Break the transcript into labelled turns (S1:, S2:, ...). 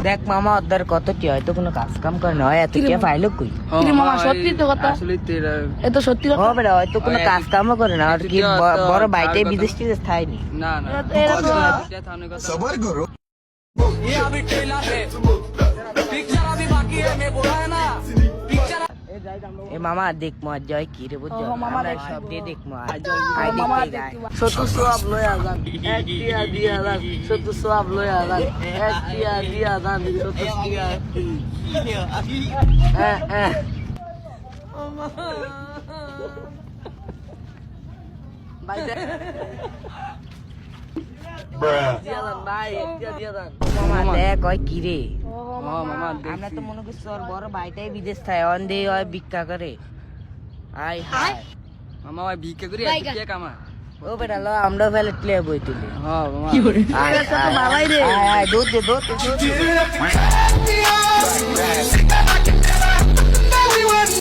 S1: দেখ মামা ওদের কত কি হয়তো কোনো কাজ কাম করে না, এত কে পাইলো কই?
S2: মামা সত্যি তো কথা,
S3: আসলে তেরা
S2: এত সত্যি কথা।
S1: ও বেটা হয়তো কোনো কাজ কামও করে না, আর কি বড় বাইটে বিদেশ টিদেশ থাইনি।
S3: না না
S2: এরা তো
S3: এটা থামনে কথা
S4: सबर करो।
S1: এ মামা দেখ মা জয় কি রে বুঝছো,
S2: মামা
S1: আমরা
S2: দেখ।
S1: সব দিয়ে দেখ মা
S2: মামা দেখতে ছোট সব লয়ে আজান, এক টিয়া দিয়ে আজান, ছোট সব লয়ে আজান, এক টিয়া দিয়ে আজান, ছোট টিয়া। ভাই দেখ দিয়ে আজান ভাই, এক টিয়া দিয়ে আজান।
S1: মামা দেখ ওই কি রে,
S3: মামা
S1: আমরা তো মনে করছি ওর বড় ভাইটাই বিদেশ থাকে, অন দিয়ে ওই ভিক্ষা করে। আই হাই
S3: মামা ওই ভিক্ষা করি এত কে কামা
S1: ও বেটা লো আমরা ফেলে প্লে বই তুলি।
S3: হ্যাঁ মামা
S1: আয়,
S2: তো ভালোই রে।
S1: আয়, আয়, দুধ দে, দুধ দে, দুধ দে।